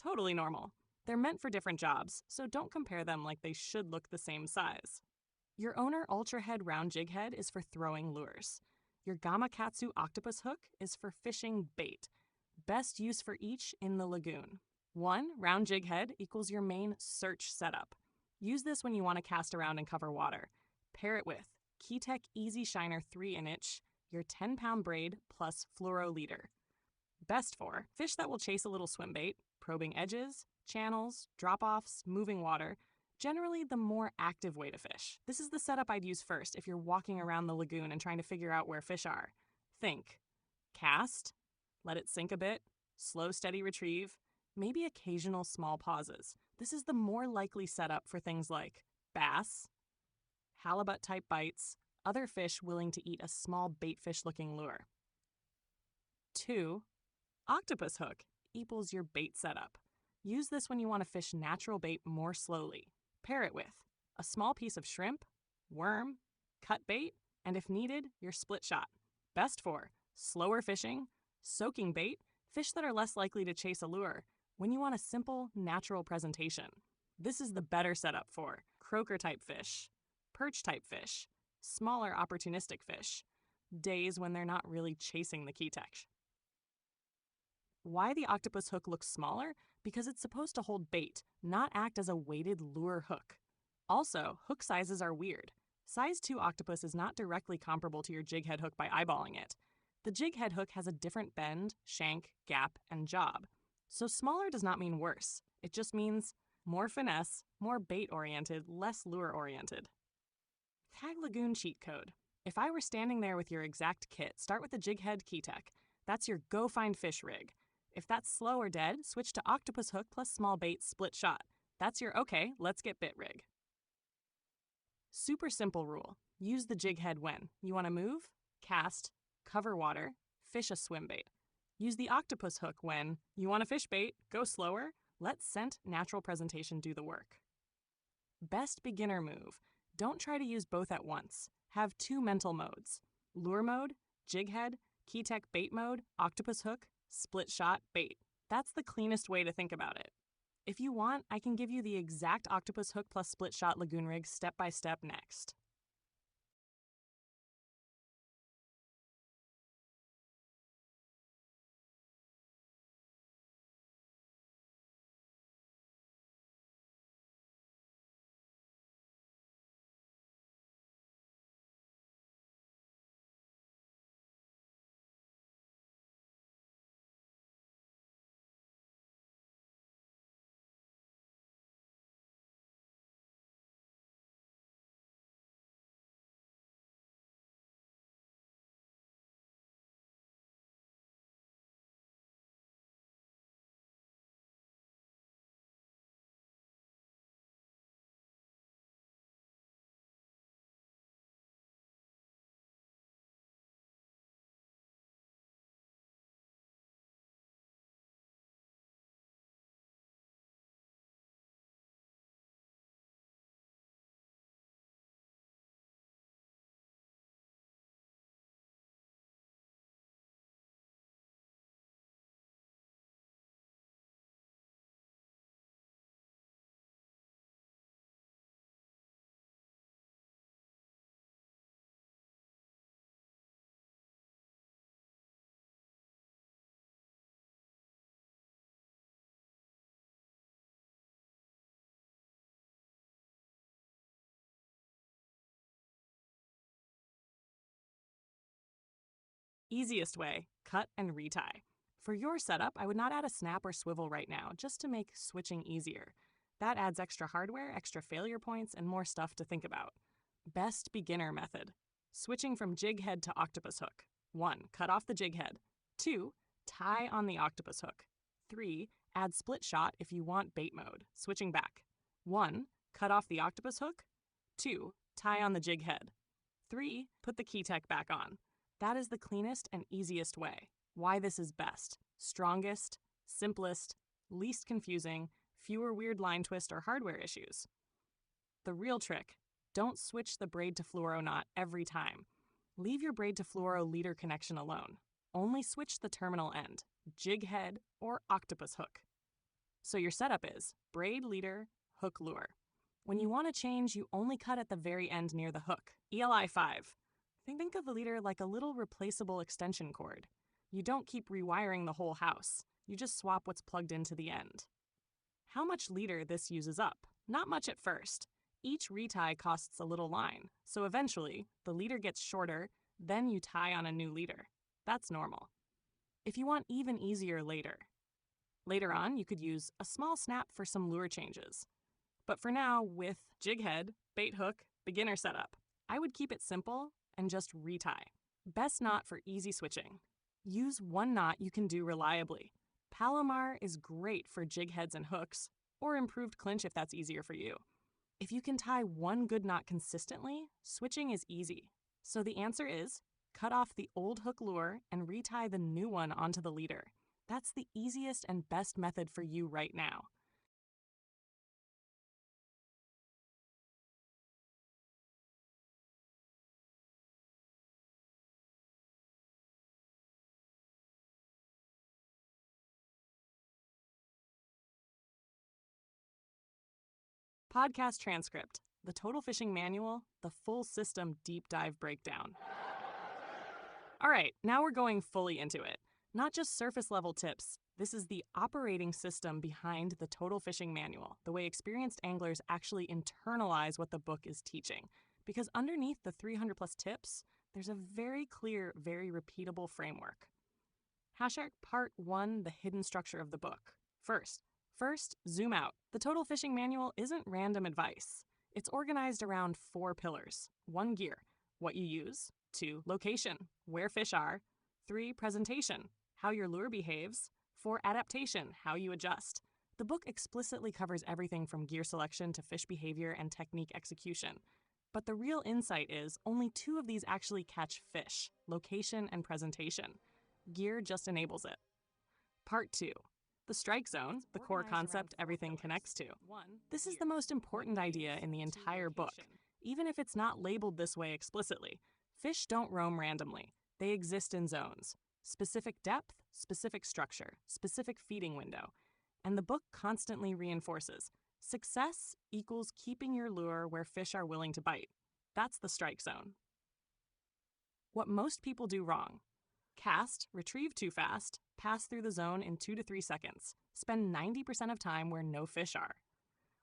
Totally normal. They're meant for different jobs, so don't compare them like they should look the same size. Your Owner Ultra Head Round Jig Head is for throwing lures. Your Gamakatsu Octopus Hook is for fishing bait. Best use for each in the lagoon. 1 round jig head equals your main search setup. Use this when you want to cast around and cover water. Pair it with Keytech Easy Shiner 3-inch, your 10-pound braid plus fluoro leader. Best for fish that will chase a little swim bait, probing edges, channels, drop-offs, moving water, generally the more active way to fish. This is the setup I'd use first if you're walking around the lagoon and trying to figure out where fish are. Think cast, let it sink a bit, slow steady retrieve, maybe occasional small pauses. This is the more likely setup for things like bass, halibut-type bites, other fish willing to eat a small baitfish-looking lure. 2. Octopus hook equals your bait setup. Use this when you want to fish natural bait more slowly. Pair it with a small piece of shrimp, worm, cut bait, and if needed, your split shot. Best for slower fishing, soaking bait, fish that are less likely to chase a lure, when you want a simple, natural presentation. This is the better setup for croaker-type fish, perch-type fish, smaller opportunistic fish, days when they're not really chasing the Keytech. Why the octopus hook looks smaller? Because it's supposed to hold bait, not act as a weighted lure hook. Also, hook sizes are weird. Size 2 octopus is not directly comparable to your jig head hook by eyeballing it. The jig head hook has a different bend, shank, gap, and job. So smaller does not mean worse. It just means more finesse, more bait-oriented, less lure-oriented. Tag Lagoon cheat code. If I were standing there with your exact kit, start with the jig head Keytech. That's your go find fish rig. If that's slow or dead, switch to octopus hook plus small bait split shot. That's your okay, let's get bit rig. Super simple rule. Use the jig head when you want to move, cast, cover water, fish a swim bait. Use the octopus hook when you want to fish bait, go slower, let scent natural presentation do the work. Best beginner move. Don't try to use both at once. Have 2 mental modes. Lure mode, jig head, Keytech bait mode, octopus hook, split shot, bait. That's the cleanest way to think about it. If you want, I can give you the exact octopus hook plus split shot lagoon rig step by step next. Easiest way, cut and retie. For your setup, I would not add a snap or swivel right now, just to make switching easier. That adds extra hardware, extra failure points, and more stuff to think about. Best beginner method. Switching from jig head to octopus hook. 1. Cut off the jig head. 2. Tie on the octopus hook. 3. Add split shot if you want bait mode, switching back. 1. Cut off the octopus hook. 2. Tie on the jig head. 3. Put the Keytech back on. That is the cleanest and easiest way. Why this is best. Strongest, simplest, least confusing, fewer weird line twist or hardware issues. The real trick, don't switch the braid to fluoro knot every time. Leave your braid to fluoro leader connection alone. Only switch the terminal end, jig head or octopus hook. So your setup is braid, leader, hook, lure. When you want to change, you only cut at the very end near the hook. ELI 5. Think of the leader like a little replaceable extension cord. You don't keep rewiring the whole house. You just swap what's plugged into the end. How much leader this uses up? Not much at first. Each retie costs a little line, so eventually the leader gets shorter, then you tie on a new leader. That's normal. If you want even easier later on, you could use a small snap for some lure changes. But for now, with jig head, bait hook, beginner setup, I would keep it simple and just retie. Best knot for easy switching. Use one knot you can do reliably. Palomar is great for jig heads and hooks, or improved clinch if that's easier for you. If you can tie one good knot consistently, switching is easy. So the answer is, cut off the old hook lure and retie the new one onto the leader. That's the easiest and best method for you right now. Podcast transcript, the Total Fishing Manual, the full system deep dive breakdown. All right, now we're going fully into it. Not just surface level tips. This is the operating system behind the Total Fishing Manual, the way experienced anglers actually internalize what the book is teaching. Because underneath the 300 plus tips, there's a very clear, very repeatable framework. Hashtag Part 1, the hidden structure of the book. First, zoom out. The Total Fishing Manual isn't random advice. It's organized around 4 pillars. 1, gear, what you use. 2, location, where fish are. 3, presentation, how your lure behaves. 4, adaptation, how you adjust. The book explicitly covers everything from gear selection to fish behavior and technique execution. But the real insight is only 2 of these actually catch fish, location and presentation. Gear just enables it. Part 2. The strike zone, the core concept everything connects to. This is the most important idea in the entire book, even if it's not labeled this way explicitly. Fish don't roam randomly. They exist in zones. Specific depth, specific structure, specific feeding window. And the book constantly reinforces success equals keeping your lure where fish are willing to bite. That's the strike zone. What most people do wrong. Cast, retrieve too fast, pass through the zone in 2 to 3 seconds. Spend 90% of time where no fish are.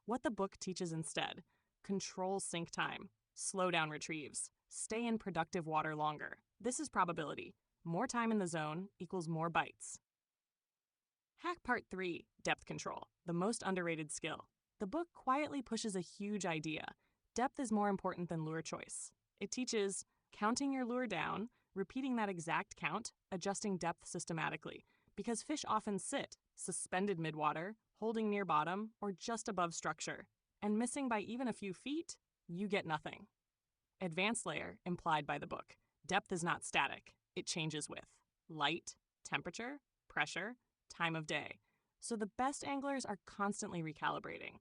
What the book teaches instead: control sink time, slow down retrieves, stay in productive water longer. This is probability. More time in the zone equals more bites. Hack Part 3, depth control, the most underrated skill. The book quietly pushes a huge idea. Depth is more important than lure choice. It teaches counting your lure down, repeating that exact count, adjusting depth systematically, because fish often sit, suspended midwater, holding near bottom, or just above structure, and missing by even a few feet, you get nothing. Advanced layer, implied by the book. Depth is not static. It changes with light, temperature, pressure, time of day. So the best anglers are constantly recalibrating.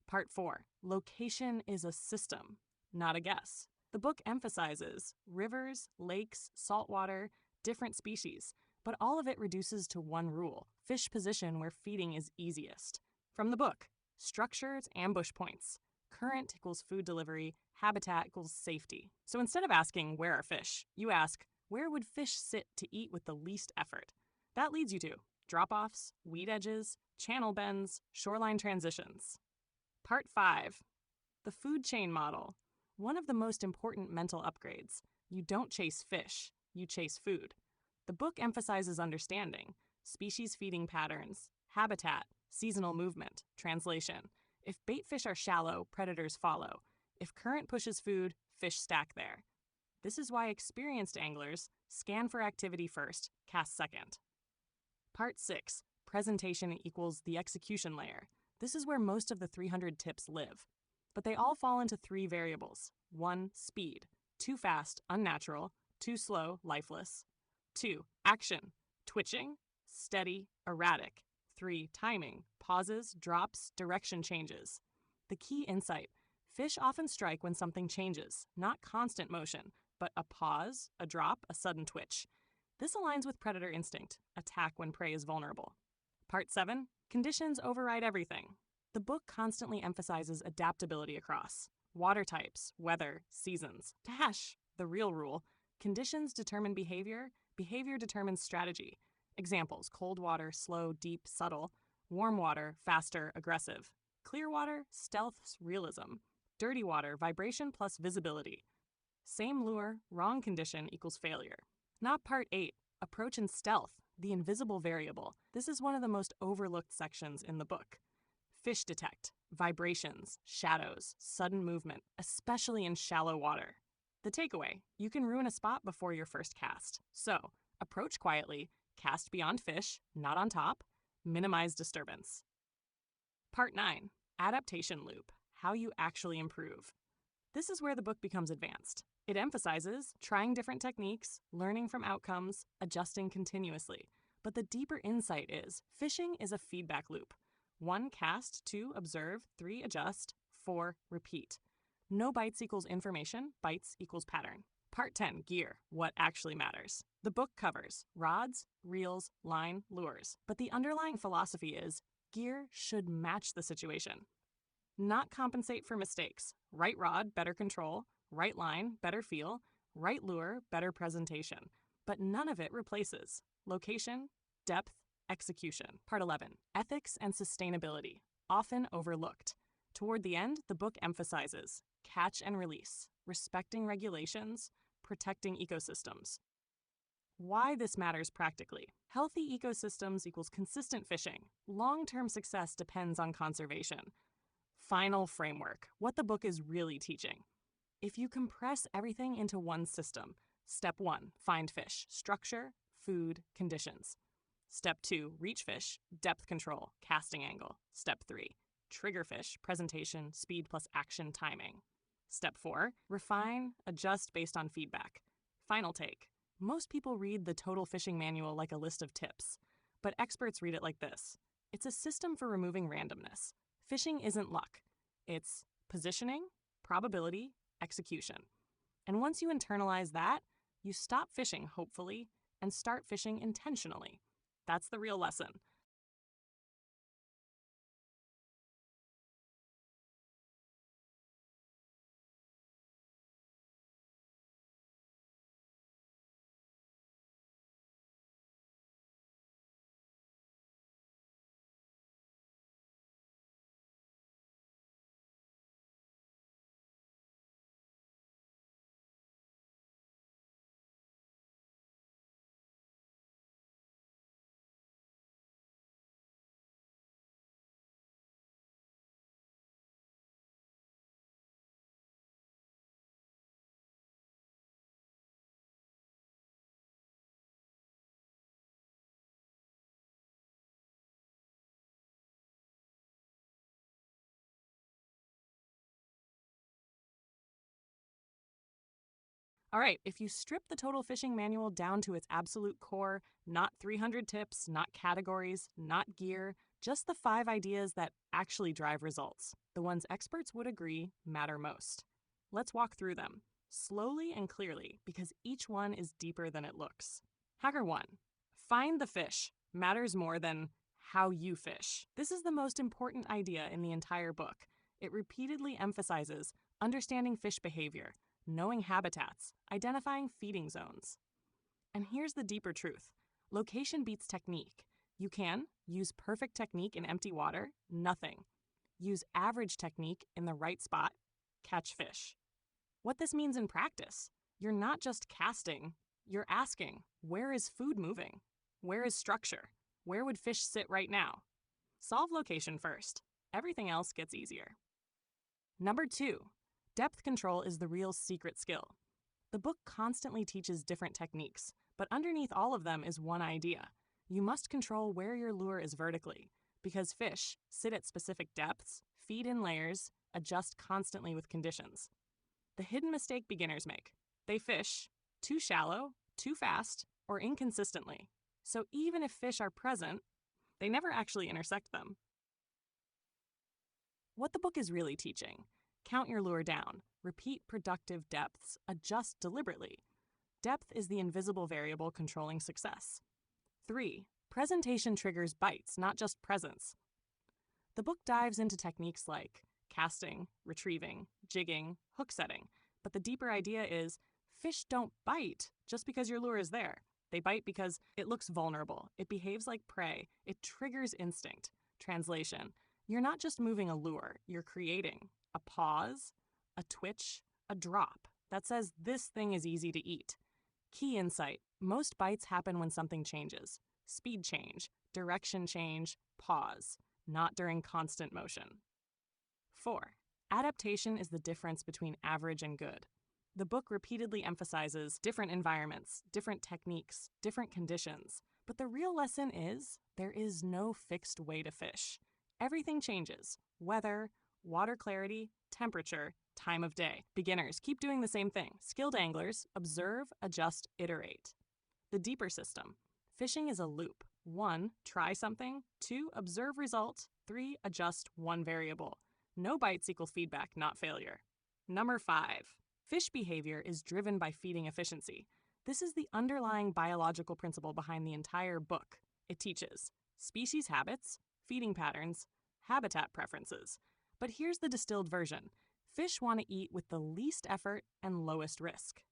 Part 4. Location is a system, not a guess. The book emphasizes rivers, lakes, saltwater, different species, but all of it reduces to one rule: fish position where feeding is easiest. From the book, structures, ambush points. Current equals food delivery, habitat equals safety. So instead of asking where are fish, you ask where would fish sit to eat with the least effort. That leads you to drop-offs, weed edges, channel bends, shoreline transitions. Part 5. The food chain model. One of the most important mental upgrades. You don't chase fish, you chase food. The book emphasizes understanding, species feeding patterns, habitat, seasonal movement, translation. If bait fish are shallow, predators follow. If current pushes food, fish stack there. This is why experienced anglers scan for activity first, cast second. Part 6. Presentation equals the execution layer. This is where most of the 300 tips live. But they all fall into 3 variables. 1. Speed. Too fast, unnatural. Too slow, lifeless. 2. Action. Twitching, steady, erratic. 3. Timing. Pauses, drops, direction changes. The key insight: fish often strike when something changes, not constant motion, but a pause, a drop, a sudden twitch. This aligns with predator instinct, attack when prey is vulnerable. Part 7, Conditions Override Everything. The book constantly emphasizes adaptability across water types, weather, seasons. Dash! The real rule. Conditions determine behavior, behavior determines strategy. Examples: cold water, slow, deep, subtle. Warm water, faster, aggressive. Clear water, stealth, realism. Dirty water, vibration plus visibility. Same lure, wrong condition equals failure. Not Part 8, Approach and Stealth, the invisible variable. This is one of the most overlooked sections in the book. Fish detect, vibrations, shadows, sudden movement, especially in shallow water. The takeaway: you can ruin a spot before your first cast. So, approach quietly, cast beyond fish, not on top, minimize disturbance. Part 9, Adaptation Loop, How You Actually Improve. This is where the book becomes advanced. It emphasizes trying different techniques, learning from outcomes, adjusting continuously. But the deeper insight is fishing is a feedback loop. 1, cast. 2, observe. 3, adjust. 4, repeat. No bites equals information, bites equals pattern. Part 10, Gear, What Actually Matters. The book covers rods, reels, line, lures. But the underlying philosophy is gear should match the situation, not compensate for mistakes. Right rod, better control. Right line, better feel. Right lure, better presentation. But none of it replaces location, depth, execution. Part 11, Ethics and Sustainability, Often Overlooked. Toward the end, the book emphasizes catch and release, respecting regulations, protecting ecosystems. Why this matters practically. Healthy ecosystems equals consistent fishing. Long-term success depends on conservation. Final framework, what the book is really teaching. If you compress everything into one system, Step 1, find fish, structure, food, conditions. Step 2, reach fish, depth control, casting angle. Step 3, trigger fish, presentation, speed plus action, timing. Step 4, refine, adjust based on feedback. Final take. Most people read the Total Fishing Manual like a list of tips, but experts read it like this. It's a system for removing randomness. Fishing isn't luck. It's positioning, probability, execution. And once you internalize that, you stop fishing, hopefully, and start fishing intentionally. That's the real lesson. All right, if you strip the Total Fishing Manual down to its absolute core, not 300 tips, not categories, not gear, just the 5 ideas that actually drive results, the ones experts would agree matter most. Let's walk through them, slowly and clearly, because each one is deeper than it looks. Hacker 1. Find the fish matters more than how you fish. This is the most important idea in the entire book. It repeatedly emphasizes understanding fish behavior, knowing habitats, identifying feeding zones. And here's the deeper truth. Location beats technique. You can use perfect technique in empty water, nothing. Use average technique in the right spot, catch fish. What this means in practice: you're not just casting, you're asking, where is food moving? Where is structure? Where would fish sit right now? Solve location first. Everything else gets easier. Number 2. Depth control is the real secret skill. The book constantly teaches different techniques, but underneath all of them is one idea. You must control where your lure is vertically, because fish sit at specific depths, feed in layers, adjust constantly with conditions. The hidden mistake beginners make: they fish too shallow, too fast, or inconsistently. So even if fish are present, they never actually intersect them. What the book is really teaching: count your lure down, repeat productive depths, adjust deliberately. Depth is the invisible variable controlling success. 3. Presentation triggers bites, not just presence. The book dives into techniques like casting, retrieving, jigging, hook setting, but the deeper idea is fish don't bite just because your lure is there. They bite because it looks vulnerable, it behaves like prey, it triggers instinct. Translation: you're not just moving a lure, you're creating a pause, a twitch, a drop that says this thing is easy to eat. Key insight: most bites happen when something changes. Speed change, direction change, pause, not during constant motion. 4. Adaptation is the difference between average and good. The book repeatedly emphasizes different environments, different techniques, different conditions, but the real lesson is there is no fixed way to fish. Everything changes: weather, water clarity, temperature, time of day. Beginners keep doing the same thing. Skilled anglers observe, adjust, iterate. The deeper system: fishing is a loop. 1. Try something. 2. Observe result. 3. Adjust one variable. No bites equals feedback, not failure. Number 5. Fish behavior is driven by feeding efficiency. This is the underlying biological principle behind the entire book. It teaches species habits, feeding patterns, habitat preferences. But here's the distilled version. Fish want to eat with the least effort and lowest risk.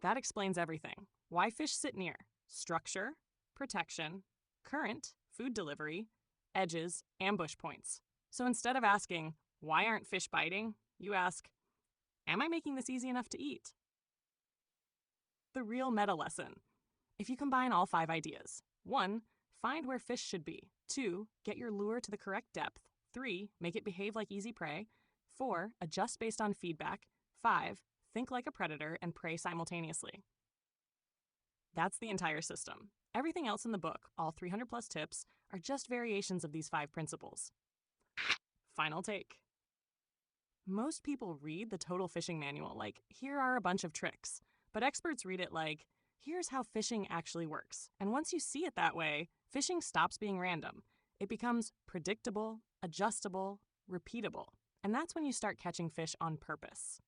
That explains everything. Why fish sit near: structure, protection, current, food delivery, edges, ambush points. So instead of asking, why aren't fish biting? You ask, am I making this easy enough to eat? The real meta lesson: if you combine all 5 ideas: 1. Find where fish should be. 2. Get your lure to the correct depth. 3. Make it behave like easy prey. 4. Adjust based on feedback. 5. Think like a predator and prey simultaneously. That's the entire system. Everything else in the book, all 300 plus tips, are just variations of these 5 principles. Final take. Most people read the Total Fishing Manual like, here are a bunch of tricks. But experts read it like, here's how fishing actually works. And once you see it that way, fishing stops being random. It becomes predictable, adjustable, repeatable. And that's when you start catching fish on purpose.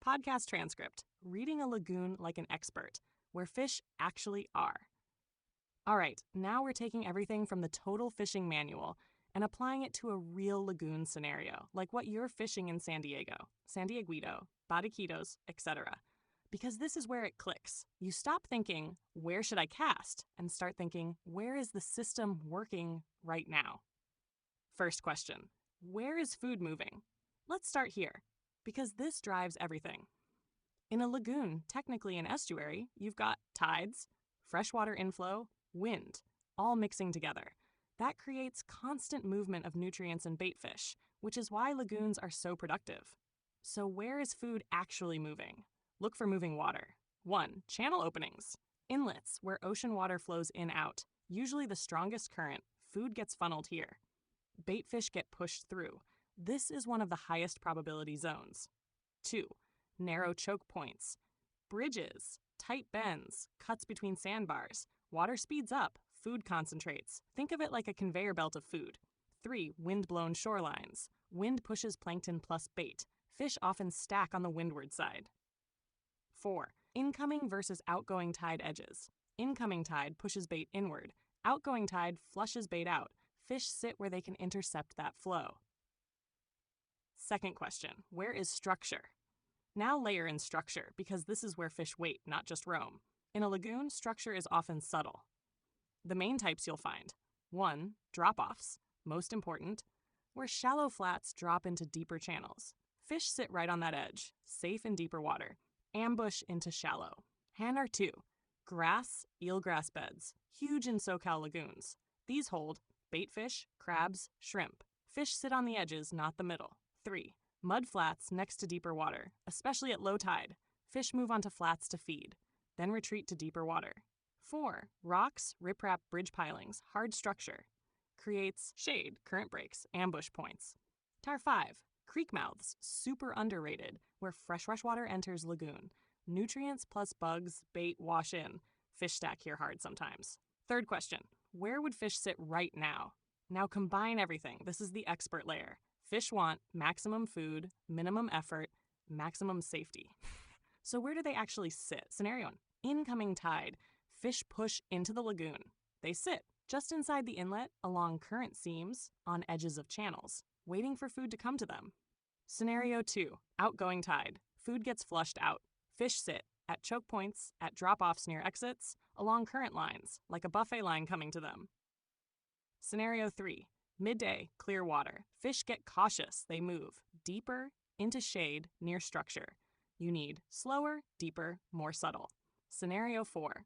Podcast transcript: reading a lagoon like an expert, where fish actually are. All right, now we're taking everything from the Total Fishing Manual and applying it to a real lagoon scenario, like what you're fishing in San Diego, San Dieguito, Bariquitos, etc. Because this is where it clicks. You stop thinking, where should I cast? And start thinking, where is the system working right now? First question: where is food moving? Let's start here, because this drives everything. In a lagoon, technically an estuary, you've got tides, freshwater inflow, wind, all mixing together. That creates constant movement of nutrients and bait fish, which is why lagoons are so productive. So where is food actually moving? Look for moving water. 1. Channel openings. Inlets, where ocean water flows in-out. Usually the strongest current, food gets funneled here. Bait fish get pushed through. This is one of the highest probability zones. 2. Narrow choke points. Bridges, tight bends, cuts between sandbars. Water speeds up, food concentrates. Think of it like a conveyor belt of food. 3. Wind-blown shorelines. Wind pushes plankton plus bait. Fish often stack on the windward side. 4. Incoming versus outgoing tide edges. Incoming tide pushes bait inward. Outgoing tide flushes bait out. Fish sit where they can intercept that flow. Second question: where is structure? Now layer in structure, because this is where fish wait, not just roam. In a lagoon, structure is often subtle. The main types you'll find: 1. Drop-offs, most important, where shallow flats drop into deeper channels. Fish sit right on that edge, safe in deeper water. Ambush into shallow. Hanner 2. Grass, eelgrass beds, huge in SoCal lagoons. These hold bait fish, crabs, shrimp. Fish sit on the edges, not the middle. 3. Mud flats next to deeper water, especially at low tide. Fish move onto flats to feed, then retreat to deeper water. 4. Rocks, riprap, bridge pilings, hard structure. Creates shade, current breaks, ambush points. Tar 5. Creek mouths, super underrated, where freshwater enters lagoon. Nutrients plus bugs, bait, wash in. Fish stack here hard sometimes. Third question, where would fish sit right now? Now combine everything. This is the expert layer. Fish want maximum food, minimum effort, maximum safety. So where do they actually sit? Scenario 1. Incoming tide. Fish push into the lagoon. They sit just inside the inlet, along current seams, on edges of channels, waiting for food to come to them. Scenario 2. Outgoing tide. Food gets flushed out. Fish sit at choke points, at drop-offs near exits, along current lines, like a buffet line coming to them. Scenario 3. Midday, clear water. Fish get cautious. They move deeper into shade near structure. You need slower, deeper, more subtle. Scenario 4.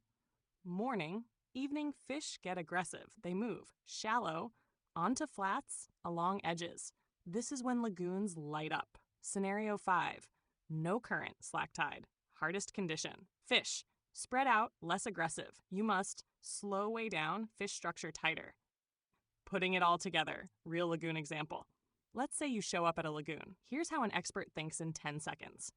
Morning, evening, fish get aggressive. They move shallow, onto flats, along edges. This is when lagoons light up. Scenario 5. No current, slack tide. Hardest condition. Fish, spread out, less aggressive. You must slow way down, fish structure tighter. Putting it all together, real lagoon example. Let's say you show up at a lagoon. Here's how an expert thinks in 10 seconds.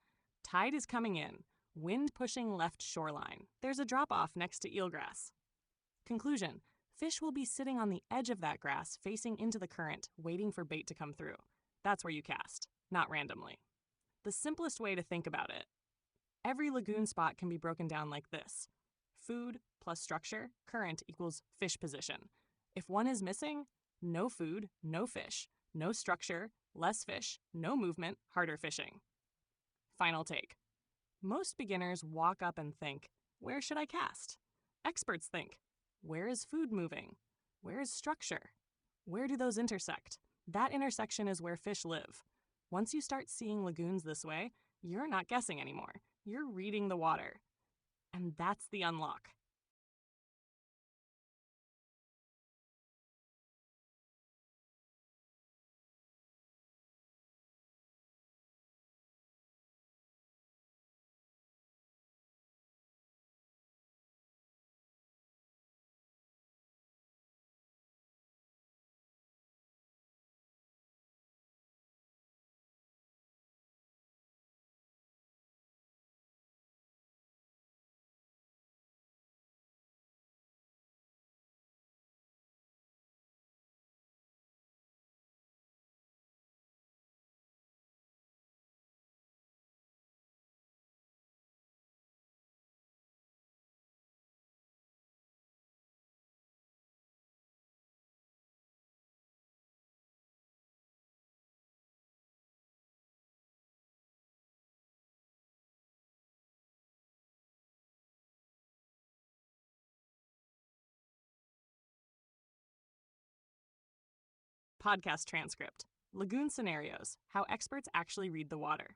Tide is coming in, wind pushing left shoreline. There's a drop-off next to eelgrass. Conclusion, fish will be sitting on the edge of that grass, facing into the current, waiting for bait to come through. That's where you cast, not randomly. The simplest way to think about it, every lagoon spot can be broken down like this. Food plus structure, current equals fish position. If one is missing, no food, no fish. No structure, less fish, no movement, harder fishing. Final take. Most beginners walk up and think, where should I cast? Experts think, where is food moving? Where is structure? Where do those intersect? That intersection is where fish live. Once you start seeing lagoons this way, you're not guessing anymore. You're reading the water. And that's the unlock. Podcast transcript. Lagoon scenarios, how experts actually read the water.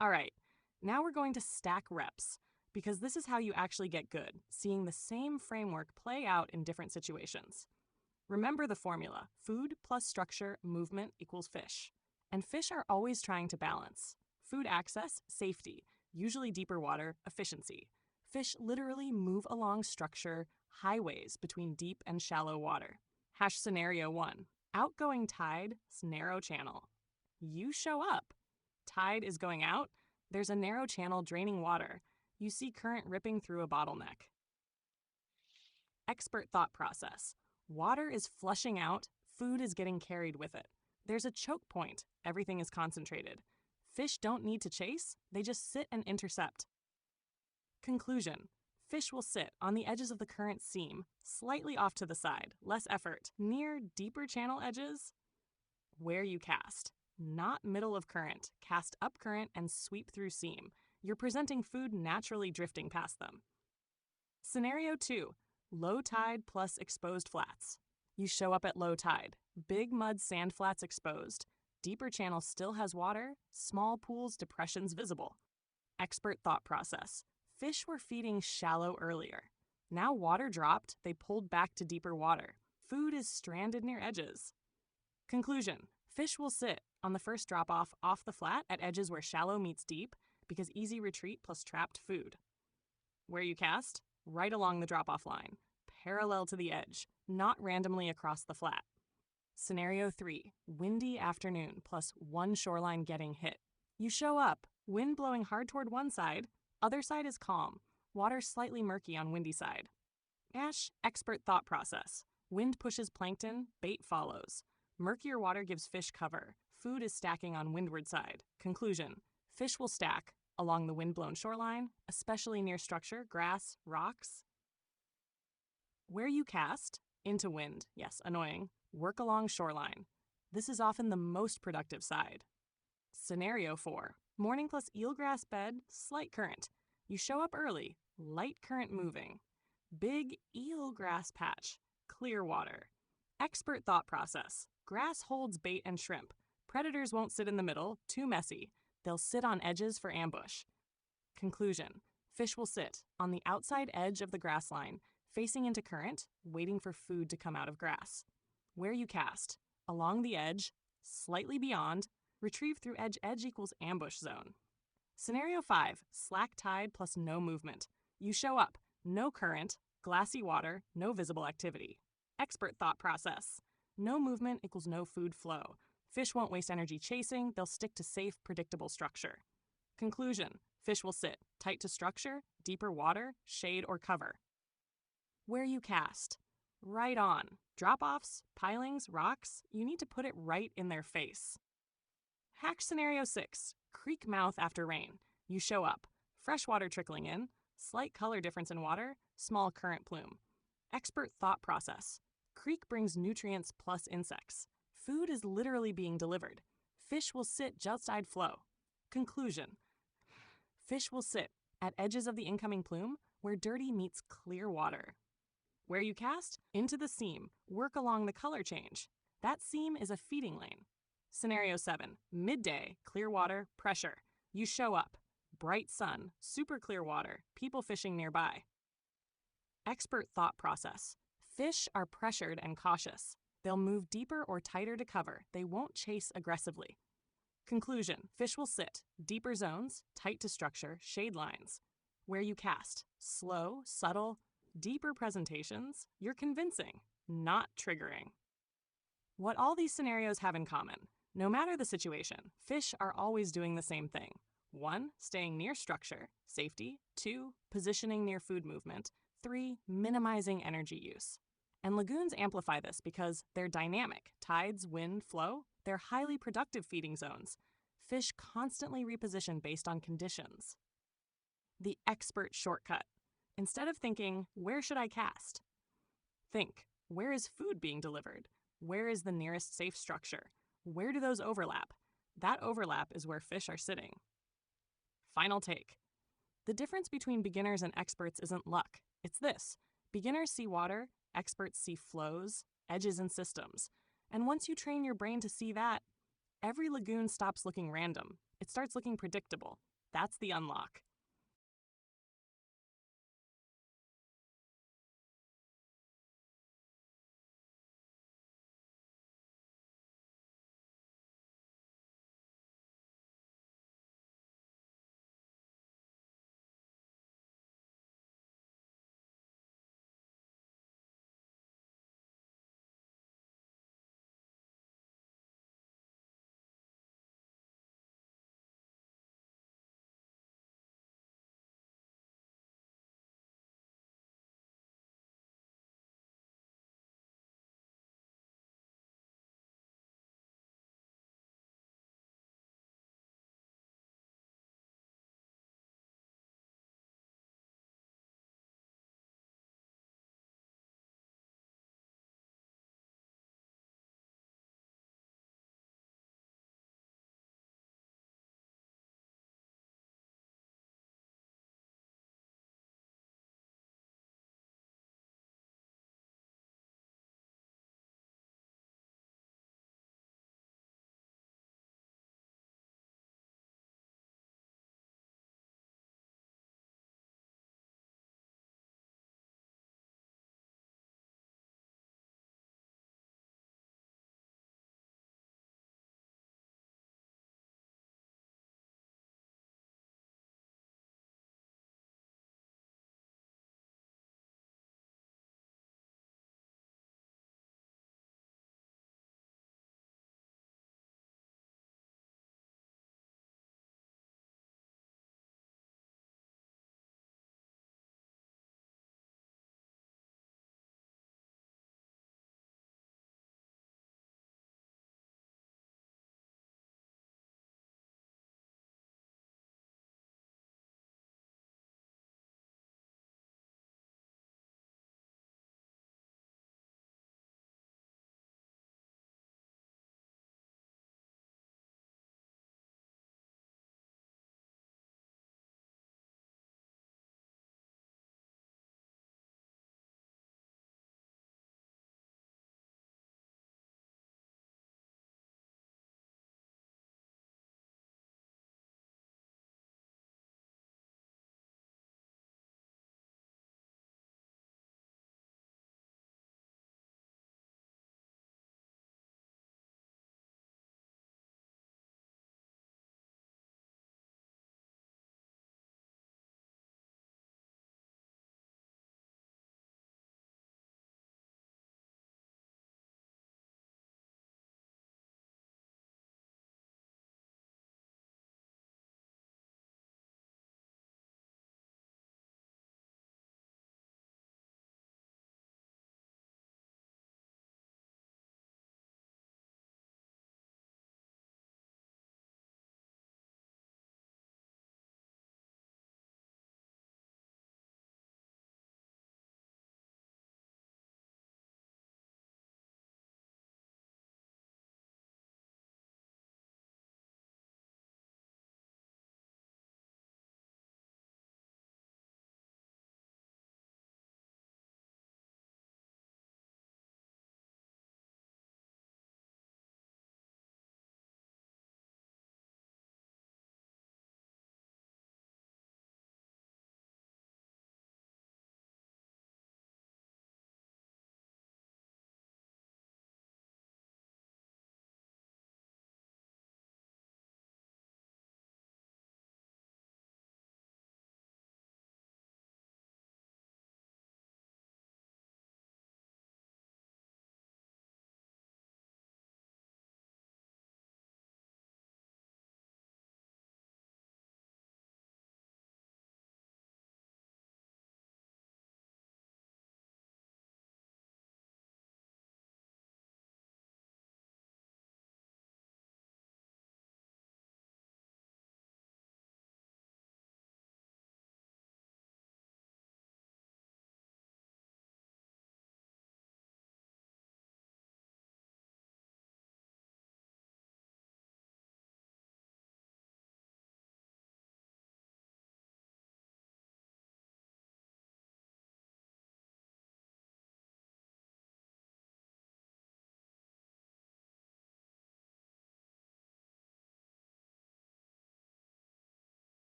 All right, now we're going to stack reps, because this is how you actually get good, seeing the same framework play out in different situations. Remember the formula, food plus structure, movement equals fish. And fish are always trying to balance. Food access, safety, usually deeper water, efficiency. Fish literally move along structure, highways between deep and shallow water. Scenario 1. Outgoing tide, narrow channel. You show up. Tide is going out. There's a narrow channel draining water. You see current ripping through a bottleneck. Expert thought process. Water is flushing out. Food is getting carried with it. There's a choke point. Everything is concentrated. Fish don't need to chase. They just sit and intercept. Conclusion. Fish will sit on the edges of the current seam, slightly off to the side, less effort, near deeper channel edges, where you cast. Not middle of current, cast up current and sweep through seam. You're presenting food naturally drifting past them. Scenario 2, low tide plus exposed flats. You show up at low tide, big mud sand flats exposed, deeper channel still has water, small pools, depressions visible. Expert thought process. Fish were feeding shallow earlier. Now water dropped, they pulled back to deeper water. Food is stranded near edges. Conclusion. Fish will sit on the first drop-off off the flat at edges where shallow meets deep because easy retreat plus trapped food. Where you cast? right along the drop-off line, parallel to the edge, not randomly across the flat. Scenario 3, windy afternoon plus one shoreline getting hit. You show up, wind blowing hard toward one side, other side is calm, water slightly murky on windy side. Ash, expert thought process. Wind pushes plankton, bait follows. Murkier water gives fish cover. Food is stacking on windward side. Conclusion, fish will stack along the wind-blown shoreline, especially near structure, grass, rocks. Where you cast, into wind, yes, annoying, work along shoreline. This is often the most productive side. Scenario 4, morning plus eelgrass bed, slight current. You show up early, light current moving. Big eelgrass patch, clear water. Expert thought process. Grass holds bait and shrimp. Predators won't sit in the middle, too messy. They'll sit on edges for ambush. Conclusion, fish will sit on the outside edge of the grass line, facing into current, waiting for food to come out of grass. Where you cast, along the edge, slightly beyond, retrieve through edge equals ambush zone. Scenario 5, slack tide plus no movement. You show up, no current, glassy water, no visible activity. Expert thought process. No movement equals no food flow. Fish won't waste energy chasing, they'll stick to safe, predictable structure. Conclusion, fish will sit, tight to structure, deeper water, shade, or cover. Where you cast, right on. Drop-offs, pilings, rocks, you need to put it right in their face. Hack Scenario 6, creek mouth after rain. You show up, fresh water trickling in, slight color difference in water, small current plume. Expert thought process. Creek brings nutrients plus insects. Food is literally being delivered. Fish will sit just-eyed flow. Conclusion. Fish will sit at edges of the incoming plume where dirty meets clear water. Where you cast? Into the seam. Work along the color change. That seam is a feeding lane. Scenario 7. Midday, clear water, pressure. You show up. Bright sun, super clear water, people fishing nearby. Expert thought process. Fish are pressured and cautious. They'll move deeper or tighter to cover. They won't chase aggressively. Conclusion, fish will sit, deeper zones, tight to structure, shade lines. Where you cast, slow, subtle, deeper presentations, you're convincing, not triggering. What all these scenarios have in common, no matter the situation, fish are always doing the same thing. 1, staying near structure, safety. 2, positioning near food movement. 3, minimizing energy use. And lagoons amplify this because they're dynamic, tides, wind, flow, they're highly productive feeding zones. Fish constantly reposition based on conditions. The expert shortcut. Instead of thinking, where should I cast? Think, where is food being delivered? Where is the nearest safe structure? Where do those overlap? That overlap is where fish are sitting. Final take. The difference between beginners and experts isn't luck. It's this. Beginners see water, experts see flows, edges, and systems. And once you train your brain to see that, every lagoon stops looking random. It starts looking predictable. That's the unlock.